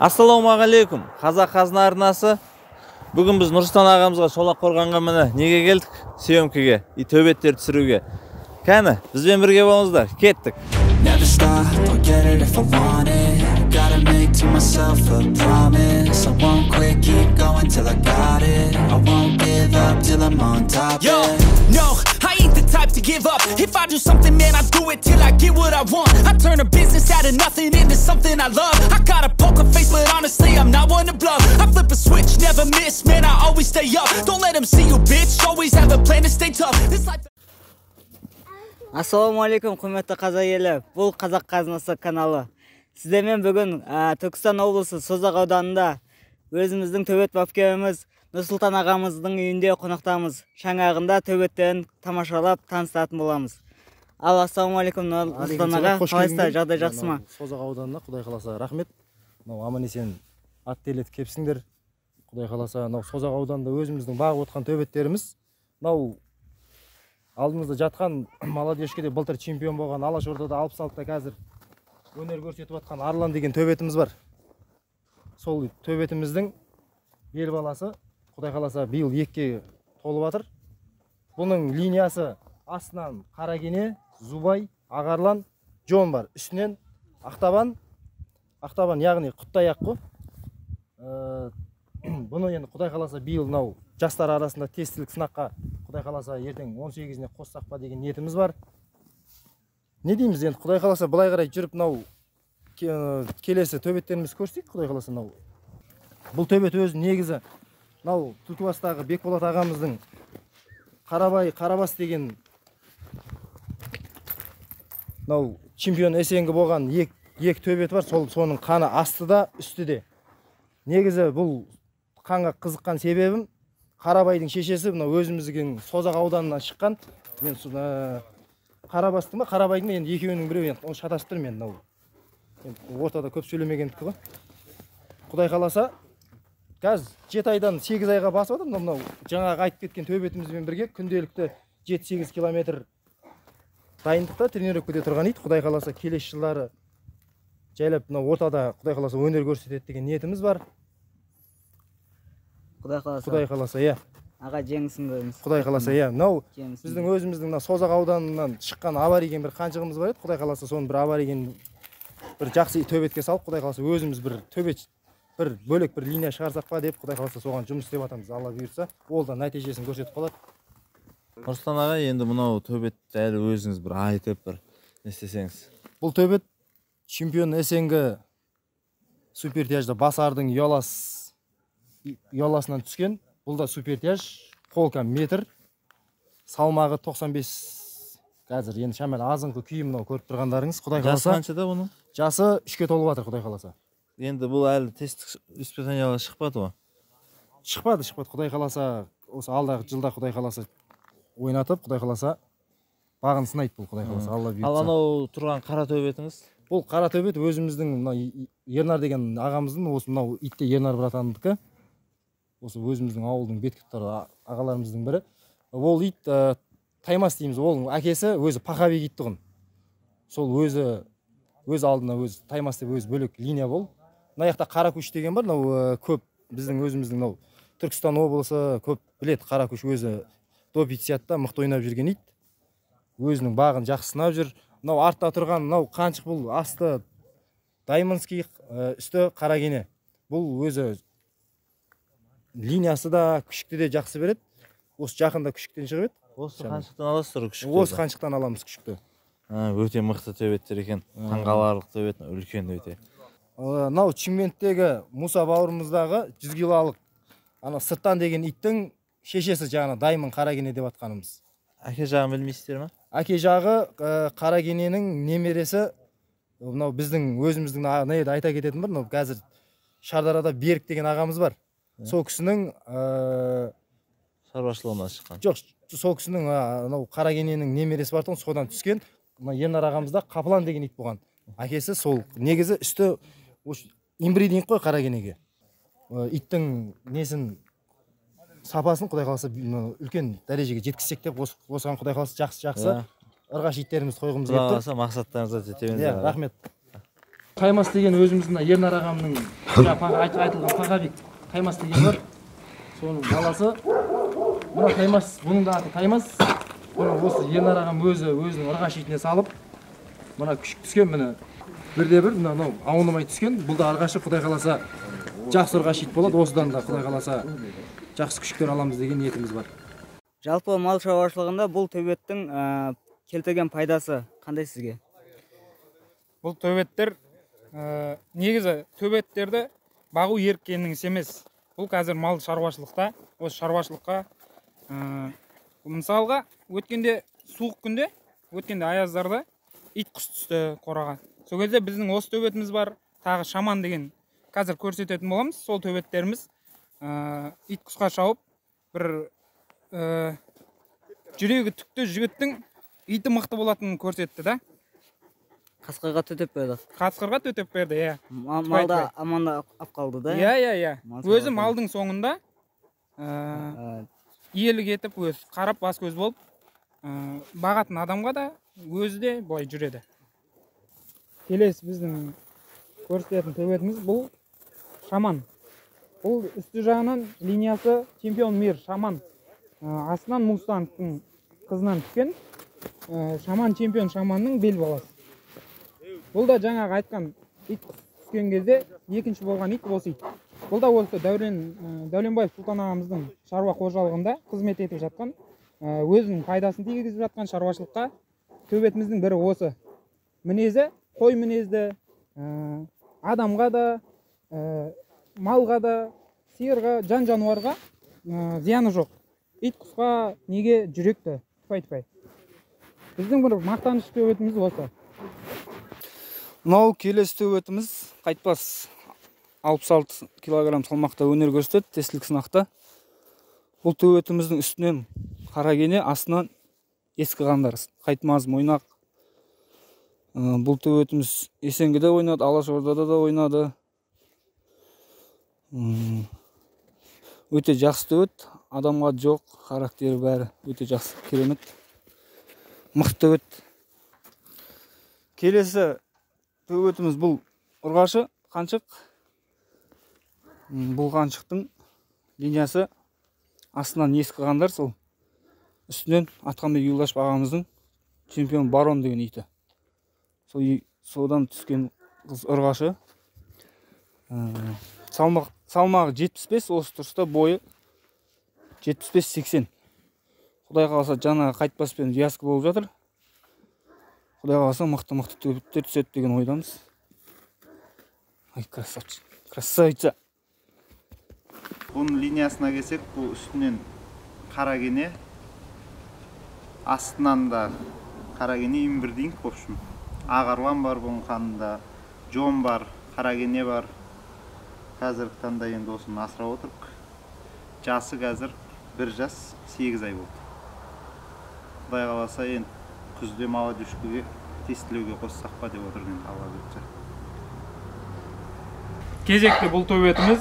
Ассалаумағалейкум, қазақ қазына арнасы. Бүгін біз Нұрстан ағамызға Шолақ қорғанға міне неге келдік? Съемкеге, төбеттер түсіруге. Кәні, бізбен бірге болыңыздар, кеттік. Never stop, I'll get it if I want it. Gotta make to myself a promise. I won't quit, keep going till I got it. I won't give up till I'm on top. Yo, no, I ain't the type to give up. If I do something, man, I do it till I get what I want. I turn a business out of nothing into something I love. I got a poker face, but honestly, I'm not one to bluff. I flip a switch, never miss, man, I always stay up. Don't let them see you, bitch, always have a plan to stay tough. This life... Ассалаумағалейкум, құрметті қазақ елі. Бұл Қазақ қазынасы каналы. Сіздермен бүгін Түркістан облысы Созақ ауданында өзіміздің төбет бапкеріміз Нұрсұлтан ағамыздың үйінде қонақтамыз. Шаңағында төбеттерін тамашалап таныстыратын боламыз. Ал ассалаумағалейкум Нұрсұлтан аға, қалайсыздар, жағдай жақсы ма? Созақ ауданына Құдай қаласа рахмет. Аман-есен ат телетіп кепсіңдер. Құдай қаласа Созақ ауданында өзіміздің бағып отқан төбеттеріміз. Алдымызда жатқан молодежкеде былтыр чемпион болған Алашордада 66-та қазір өнер көрсетіп жатқан Арлан деген төбетіміз бар. Сол төбетіміздің бел баласы Құдай қаласа биыл 2-ке толып жатыр. Бұның линиясы астынан Қаракене, Зубай, Ағарлан, Жон бар. Үстінен Ақтабан яғни Құттаяқ қой. Бұны енді Құдай қаласа биыл жастар арасында тестілік сынаққа Құдай қаласа ертең 18-іне қоссақ па деген ниетіміз бар. Не дейміз енді, Құдай қаласа былай қарай жүріп келесі төбеттеріміз көрсек, Құдай қаласа бұл төбет өзі негізі Түлкібастағы Бекболат ағамыздың Қарабас деген чемпион есенгі болған екі төбет бар, соның қаны астыда, үстіде. Негізі бұл қанға қызыққан себебім Қарабайдың шешесі өзіміздің Созақ ауданынан шыққан. Мен Қарабастың ба, Қарабайдың енді екеуінің біреу, оны шатасып тұрмын мен. Ортада көп сөйлемегендікі ғой. Құдай қаласа, қазір 7 айдан 8 айға басып жатыр. Жаңағы айтып кеткен төбетімізбен бірге күнделікті 7-8 километр дайындықта тренировкада тұрған еді. Құдай қаласа келесі жылдары жайлап ортада Құдай қаласа өнер көрсетеді деген ниетіміз бар. Құдай қаласа, иә. Аға жеңісін көріңіз. Құдай қаласа, иә. Біздің өзіміздің Созақ ауданынан шыққан аварийген бір қанжығымыз бар еді. Құдай қаласа, соны бір аварийген бір жақсы төбетке салып, Құдай қаласа өзіміз бір төбет бір бөлек бір линия шығарсақ па деп, Құдай қаласа соған жұмыс істеп жатырмыз. Алла бұйырса, ол да нәтижесін көрсетіп қалады. Нұрсұлтан аға, енді мынау төбетті әлі өзіңіз бір айтып бір не істесеңіз. Бұл төбет чемпион есенгі супертяжда Басардың ұяласынан түскен. Бұл да супертяж, қолка метр, салмағы 95. Қазір енді шамалы азыңқы күйі көріп тұрғандарыңыз. Құдай қаласа. Жасы қаншада бұның? Жасы 3-ке толып жатыр, Құдай қаласа. Енді бұл әлі тесттік испытаниялар шықпады ма? Шықпады. Құдай қаласа, осы алдағы жылда Құдай қаласа ойнатып, Құдай қаласа бағын сынайды бұл, Құдай қаласа. Алла бұйыртса. Ал анау тұрған қара төбетіңіз? Бұл қара төбет өзіміздің Ернар деген ағамыздың, осы итте Ернар братандікі. Осы өзіміздің ауылдың беткіптары ағаларымыздың бірі. Ол ит Таймас дейміз. Ол әкесі өзі Пахабек ит тұғын. Сол өзі алдына өзі Таймас деп өзі бөлек линия бол. Мына Қаракөш деген бар. Көп біздің өзіміздің Түркістан облысы көп білет. Қаракөш өзі доп итсиятта мықты ойнап жүрген ит. Өзінің бағын жақсы сынап жүр. Артта тұрған қаншық бұл асты Даймонский, үсті Қаракене. Бұл өзі линиясы да күшікті де жақсы береді. Осы жақында күшіктен шығып еді. Осы қаншықтан аласыздар күшікті? Осы қаншықтан аламыз күшікті. Өте мықты төбеттер екен. Таңғаларлық төбет, үлкен өте. Шымкенттегі Мұса бауырымыздағы 100 килолық сырттан деген иттің шешесі жаңа Даймон Қаракене деп атқанымыз. Әке жағын білмейсіздер ме? Әке жағы Қаракененің немересі, біздің өзіміздің айта кететін бір, қазір Шардарада Берік деген ағамыз бар. Сол кісінің шаруашылығынан шыққан. Жоқ, сол кісінің Қаракененің немересі бар тұғын, содан түскен. Ернар ағамызда Қапылан деген ит болған. Әкесі сол негізі үсті имбридинг қой Қаракенеге. Иттің несін сапасын Құдай қаласа үлкен дәрежеге жеткізсек деп осыған Құдай қаласа жақсы ырғаш иттеріміз қойғымыз келіп тұр. Мақсаттарыңызға жетеміз. Рахмет. Таймас деген өзіміздің Ернар ағамның айтылған Пағабек Таймас деген бар. Соның баласы. Мына Таймас, бұның да аты Таймас. Бұны осы Ернар ағам өзінің ырғаш итіне салып, мына күшік түскен міне. Бірде-бір мынау аунамай түскен. Бұл да ырғашы Құдай қаласа жақсы ырғаш ит болады. Осыдан да Құдай қаласа жақсы күшіктер аламыз деген ниетіміз бар. Жалпы мал шаруашылығында бұл төбеттің келтірген пайдасы қандай сізге? Бұл төбеттер негізі төбеттерді бағу еріккеннің емес. Бұл қазір мал шаруашылықта, осы шаруашылыққа мысалға өткенде суық күнде, өткенде аяздарда ит құс түсті қораға. Сол кезде біздің осы төбетіміз бар, тағы шаман деген қазір көрсететін боламыз. Сол төбеттеріміз ит құсқа шауып, бір жүрегі түкті жігіттің иті мықты болатынын көрсетті да. Қасқырға төтеп берді. Қасқырға төтеп берді, иә. Малда аманда ап қалды да. Иә. Өзі малдың соңында иелік етіп, өз қарап бас көз болып, бағатын адамға да өзі де былай жүреді. Келесі біздің көрсететін төбетіміз бұл шаман. Бұл үсті жағынан линиясы чемпион мир шаман. Астынан Мустановтың қызынан түскен шаман чемпион шаманның бел баласы. Бұл да жаңағы айтқан ит түскен кезде екінші болған ит осы ит. Бұл да осы Дәуленбаев Сұлтан ағамыздың шаруа қожалығында қызмет етіп жатқан, өзінің пайдасын тигізіп жатқан шаруашылыққа төбетіміздің бірі осы. Мінезі қой мінезді, адамға да, малға да, сиырға, жан-жануарға зияны жоқ. Ит құсқа неге жүректі, тупай-тупай. Біздің бір мақтаныш төбетіміз осы. Мынау келесі төбетіміз қайтпас 66 килограмм салмақта өнер көрсетеді тестілік сынақта. Бұл төбетіміздің үстінен қаракене, астынан ескі қандар, қайтмаз, мойнақ. Бұл төбетіміз Есенгіде ойнады, Алашордада да ойнады. Өте жақсы төбет, адамға жоқ, характері бәрі өте жақсы, керемет. Мықты төбет. Келесі төбетіміз бұл ұрғашы, қаншық. Бұл қаншықтың линиясы астынан ескі қандар, сол үстінен Атқанбек Юлдашев ағамыздың чемпион барон деген иті. Содан түскен қыз ұрғашы. Салмағы 75, осы тұрыста бойы 75-80. Құдай қаласа жаңа қайтпаспен вязка болып жатыр. Құдай қаласа мықты төбеттер түседі деген ойдамыз. Ай, красавица. Бұның линиясына келсек, бұл үстінен қаракене, астынан да қаракене имбірдейін көпшім. Ағарлан бар бұның қанында, жон бар, қаракене бар. Қазіргі таңда енді осыны асырап отырық. Жасы қазір 1 жас 8 ай болды. Құдай қаласа енді күзде мала дүшкіге тестілеуге қоссақ па деп отырдың Алла бұйыртса. Кезекте бұл төбетіміз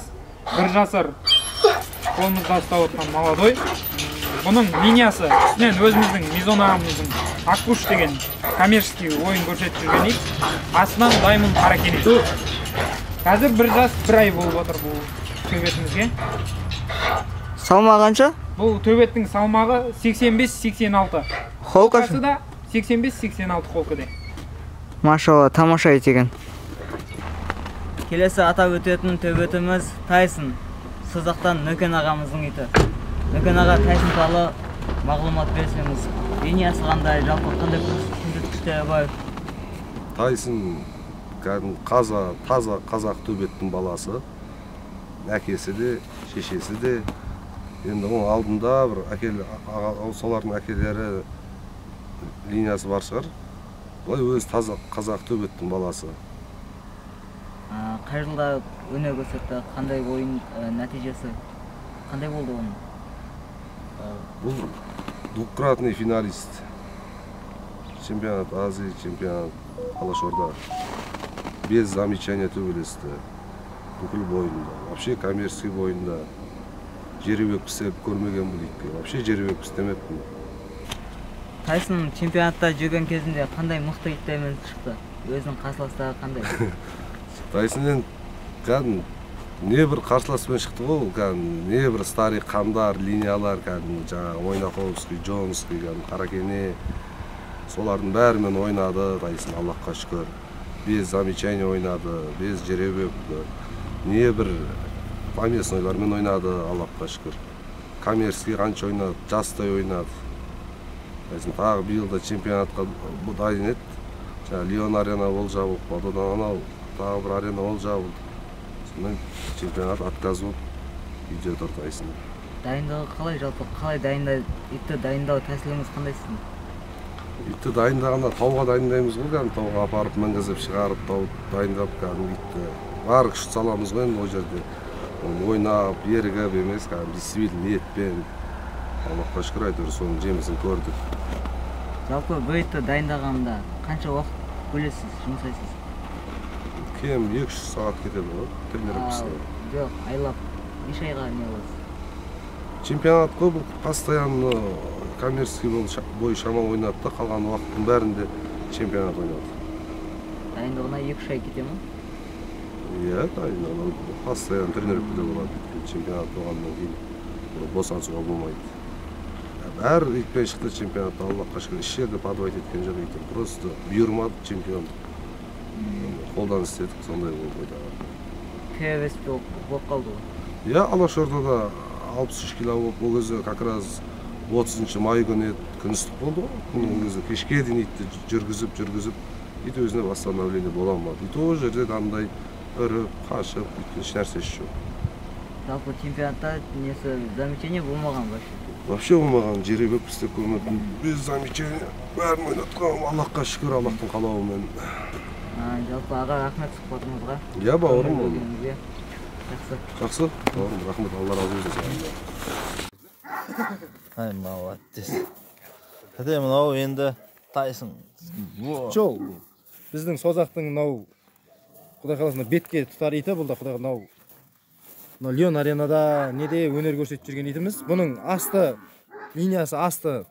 1 жасар қолымызда ұстап отқан молодой. Бұның линиясы үстінен өзіміздің Мизон ағамыздың Ақкуш деген коммерческий ойын көрсетіп жүрген ит. Астынан Даймон қаракене. Қазір 1 жас 1 ай болып отыр бұл төбетімізге. Салмағы қанша? Бұл төбеттің салмағы 85-86. Холқасы да 85-86 холқыде. Машалла, тамаша ит екен. Келесі атап өтетін төбетіміз Тайсон. Созақтан Нөкен ағамыздың иті. Нөкен аға Тайсон туралы мағлұмат берсеңіз, линиясы қандай, жалпы қандай көрсеткіштері бар? Тайсон таза қазақ төбеттің баласы. Әкесі де, шешесі де. Енді оның алдында бір солардың әкелері линиясы бар шығар. Бұлай өзі таза қазақ төбеттің баласы. Қай жылда өнер көрсетті, қандай ойын нәтижесі, қандай болды оның? Бұл двукратный финалист. Чемпионат Азии, чемпионат Алашорда. Без замечания төбелесті. Бүкіл бойында. Вообще коммерческий бойында. Жеребек пістеп көрмеген бұл итке. Вообще жеребек пістемеппін. Тайсон чемпионатта жүрген кезінде қандай мықты иттермен шықты? Өзінің қарсыластары қандай? Тайсоннен кәдім не бір қарсыласпен шықты ғой, не бір старый қандар, линиялар, жаңағы Ойнақовский, Джонский, Қаракене, солардың бәрімен ойнады, Тайсон, Аллахқа шүкір. Без замечания ойнады, без жеребек, не бір поместнойлармен ойнады, Аллахқа шүкір. Коммерский қанша ойнады, жастай ойнады. Тағы биылда чемпионатқа дайын еді. Лион арена ол жабылып, одан анау тағы бір арена ол жабылды. Сонымен чемпионат отказ болып үйде тұр Тайсон. Дайындығы қалай, жалпы қалай дайындайды? Итті дайындау тәсіліңіз қандай сіздің? Итті дайындағанда тауға дайындаймыз ғой, тауға апарып мінгізіп шығарып, тау дайындап, итті бар күш саламыз ғой, ол жерде ойнап, ерігіп емес, действительно ниетпен. Аллахқа шүкір, әйтеуір соның жемісін көрдік. Жалпы бұл итті дайындағанда қанша уақыт бөлесіз, жұмсайсыз? Кем 2-3 сағат кетеді ғой, тренировкасына. Жоқ, айлап, неше айға не боласыз? Чемпионат қой, бұл постоянно коммерческий бой шамал ойнады да, қалған уақыттың бәрінде чемпионат ойнады. Дайындығына 2-3 ай кете ме? Иә, дайындығына постоянно тренировкада болады. Чемпионат болғаннан кейін босансуға болмайды. Әр итпен шықты чемпионатта, Аллахқа шүкір, еш жерде подвайт еткен жоқ итім. Просто бұйырмады чемпион. Қолдан істедік, сондай болып ойдағы. КВС болып қалды ғой? Иә, Алашордада 63 кило болып, ол кезде как раз 30 май күні күн ыстық болды ғой. Күннің кезде кешке дейін итті жүргізіп, ит өзіне восстановление бола алмады. Ит ол жерде андай үріп, қашып, еш нәрсесі жоқ. Жалпы чемпионатта несі замечание болмаған ба? Вообще болмаған, жеребек істеп көрмедім. Без замечания бәрін ойнатқан, Аллахқа шүкір, Аллахтың қалауымен. Жалпы аға рахмет сұхбатыңызға. Иә, бауырым болды. Жақсы. Жақсы, бауырым, рахмет, Алла разы болсын. Ай, молодец. Кәде мынау енді Тайсон. Жол. Біздің созақтың мынау Құдай қаласында бетке тұтар иті, бұл да Құдай мынау Лион аренада неде өнер көрсетіп жүрген итіміз. Бұның асты, линиясы асты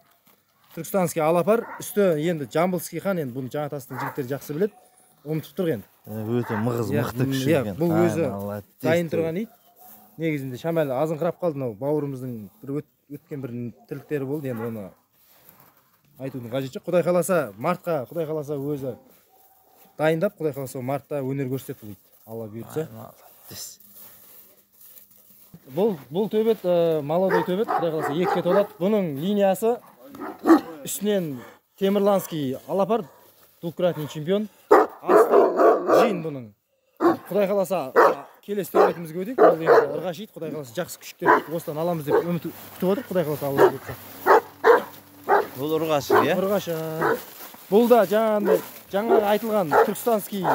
Түркістанский алапар, үсті енді Жамбылский хан, енді бұны Жаңатастың жігіттері жақсы біледі. Ұмытып тұрған. Өте мықты кіші екен. Бұл өзі дайын тұрған ит. Негізінде шамалы азыңқырап қалды, бауырымыздың өткен бір тірліктері болды, енді оны айтудың қажеті жоқ. Құдай қаласа мартқа, Құдай қаласа өзі дайындап, Құдай қаласа мартта өнер көрсетеді бұл ит. Алла бұйыртса. Бұл төбет молодой төбет, Құдай қаласа екіге толады. Бұның линиясы үстінен Темірланский алапар, двукратный чемпион. Асты жиын бұның. Құдай қаласа келесі төбетімізге өтейік. Ол енді ырғаш ит, Құдай қаласа жақсы күшіктер осыдан аламыз деп үміт күтіп отыр. Құдай қаласа Алла бұйыртса. Бұл ұрғашы, иә? Ұрғашы. Бұл да жаңа айтылған Түркістанский,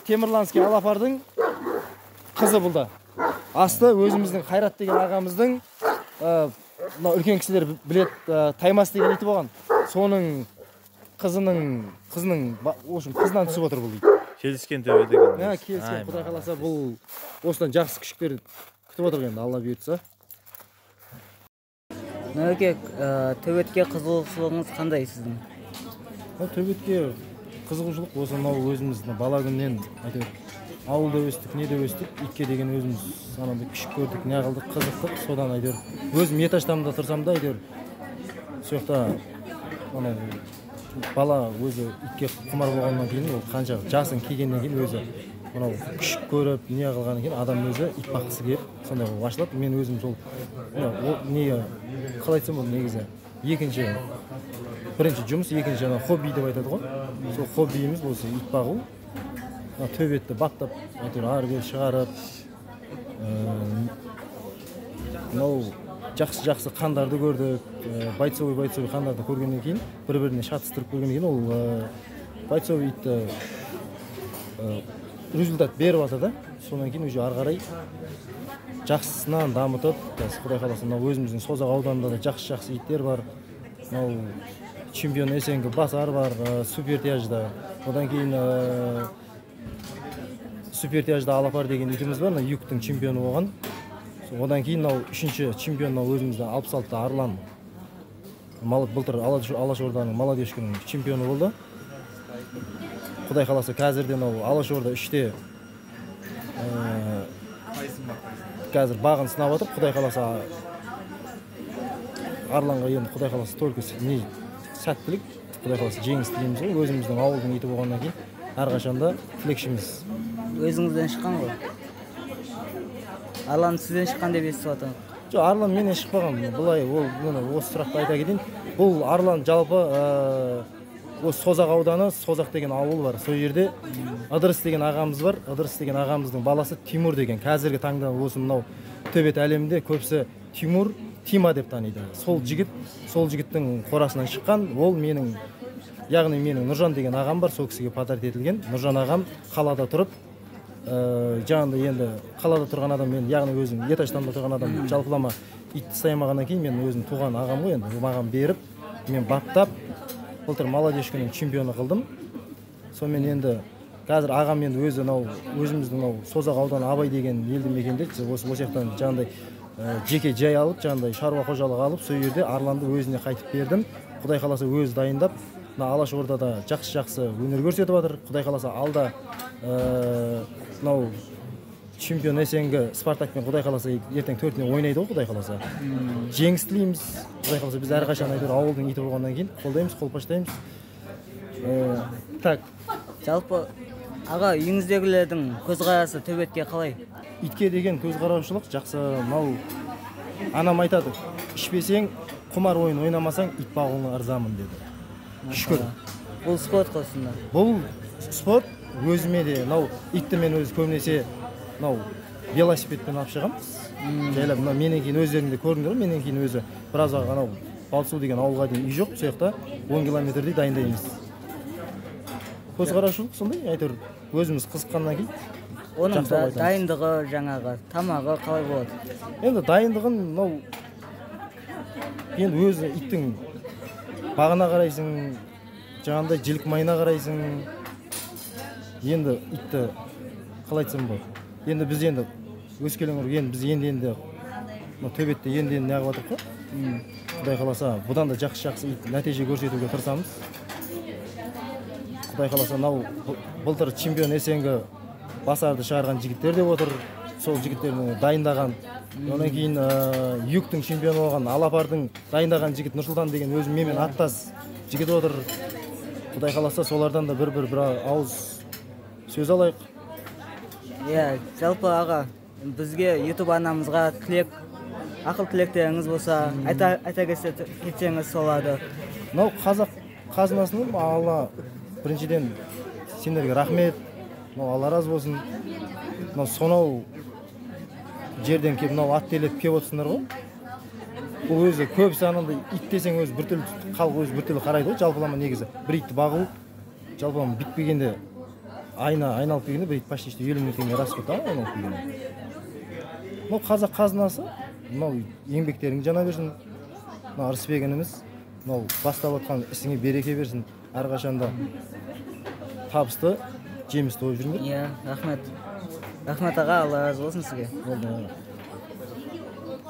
Темірланский алапардың қызы бұл да. Асты өзіміздің Қайрат деген ағамыздың үлкен кісілер білет Таймас деген иті болған. Соның қызынан түсіп отыр бұл ит. Келіскен төбе деген. Келіскен, Құдай қаласа бұл осыдан жақсы күшіктер күтіп отыр енді, Алла бұйыртса. Нөке, төбетке қызығушылығыңыз қандай сіздің? Төбетке қызығушылық осы өзіміздің бала күннен ауылда өстік, неде өстік, итке деген өзіміз санамды күшік көрдік, не қылдық, қызықтық, содан өзім еташтамда тұрсам да сол жақта бала өзі итке құмар болғаннан кейін, ол қанша жасын келгеннен кейін өзі күшік көріп, не қылғаннан кейін адам өзі ит баққысы келіп, сондай болып ашылады. Мен өзім сол қалай айтсам ол негізі бірінші жұмыс, екінші хобби деп айтады ғой. Сол хоббиіміз осы ит бағу. Төбетті баптап, ары-бері шығарып, жақсы қандарды көрдік, бойцовый қандарды көргеннен кейін, бір-біріне шатыстырып көргеннен кейін, ол бойцовый итті результат беріп атады. Сонан кейін уже ары қарай жақсысынан дамытып, Құдай қаласа өзіміздің Созақ ауданында да жақсы иттер бар. Чемпион Есенгі Басар бар, супертяжда. Одан кейін супертяжда алапар деген итіміз бар, югтың чемпионы болған. Одан кейін үшінші чемпион өзімізді 66-та Арлан. Былтыр Алашорданың молодежкінің чемпионы болды. Құдай қаласа қазірден Алашорда 3-те қазір бағын сынап жатыр. Құдай қаласа Арланға енді Құдай қаласа только не сәттілік, Құдай қаласа жеңіс тілейміз ғой. Өзіміздің ауылдың иті болғаннан кейін әрқашанда тілекшіміз. Өзіңізден шыққан ғой. Арлан сізден шыққан деп естіп жатырмын. Жоқ, Арлан менен шықпаған. Бұлай осы сұрақты айта кетейін. Бұл Арлан жалпы осы Созақ ауданы, Созақ деген ауыл бар. Сол жерде Ыдырыс деген ағамыз бар. Ыдырыс деген ағамыздың баласы Тимур деген. Қазіргі таңда осы мынау төбет әлемінде көбісі Тимур, Тима деп таниды. Сол жігіттің қорасынан шыққан. Ол менің, яғни менің Нұржан деген ағам бар. Сол кісіге подарит етілген. Нұржан ағам қалада тұрып, жаңында енді қалада тұрған адам, мен яғни өзім Еташтанда тұрған адам жалпылама ит тастаймағаннан кейін мен өзім туған ағам ғой, енді маған беріп, мен баптап, былтыр молодежканың чемпионы қылдым. Сонымен енді қазір ағам енді өзі өзіміздің Созақ ауданы Абай деген елді мекенде осы жақтан жаңағыдай жеке жай алып, жаңағыдай шаруа қожалығы алып, сол жерде Арланды өзіне қайтып бердім. Құдай қаласа өзі дайындап, Алаш Ордада жақсы өнер көрсетіп жатыр. Құдай қаласа алда чемпион Есенгі Спартакпен Құдай қаласа ертең 4-не ойнайды ғой, Құдай қаласа. Жеңіс тілейміз. Құдай қаласа біз әрқашан айтыр ауылдың иті болғаннан кейін қолдаймыз, қолпаштаймыз. Так. Жалпы аға, үйіңіздегілердің көзқарасы төбетке қалай? Итке деген көзқараушылық жақсы. Анам айтады, ішпесең, құмар ойын ойнамасаң, ит бағуыңа ырзамын деді. Шүкір. Бұл спорт қосында. Бұл спорт өзіме де, итті мен өзі көбінесе велосипедпен алып шығамыз. Жайлап, менен кейін өздерінде көрдіңдер, менен кейін өзі біраз Балсу деген ауылға дейін үй жоқ, сол жақта 10 километрдей дайындаймыз. Көзқараушылық сондай, әйтеуір өзіміз қызыққаннан кейін. Оның дайындығы, жаңағы тамағы қалай болады? Енді дайындығын енді өзі иттің бағына қарайсың, жаңағындай жілік майына қарайсың. Енді итті қалай айтсам болады? Енді біз енді өскелең ұрып, біз енді төбетте енді неғып жатырық қой. Құдай қаласа, бұдан да жақсы нәтиже көрсетуге тырысамыз. Құдай қаласа, былтыр чемпион Есенгі Басарды шығарған жігіттер деп отыр. Сол жігіттердің дайындаған. Онан кейін Юктың чемпионы болған Алапардың дайындаған жігіт Нұрсұлтан деген өзім менімен аттас жігіт отыр. Құдай қаласа, солардан да бір ауыз сөз алайық. Жалпы аға, бізге YouTube арнамызға тілек, ақыл тілектеріңіз болса, айта кетсеңіз соларды. Қазақ қазынасының Алла біріншіден сендерге рахмет. Алла разы болсын. Сонау жерден келіп, аттелеп кеп отырсыңдар ғой. Бұл өзі көбісі анандай ит десең өзі біртүрлі, халық өзі біртүрлі қарайды ғой, жалпылама негізі. Бір итті бағу, жалпылама бітпегенде, айналып келгенде бір ит почти 50 мың теңге расход айналып келгенде. Қазақ қазынасы, еңбектерің жана берсін. Ырысбек ініміз, бастап отқан ісіңе береке берсін. Әрқашанда табысты, жемісті болып жүріңдер. Рахмет. Рахмет аға, Алла разы болсын сізге.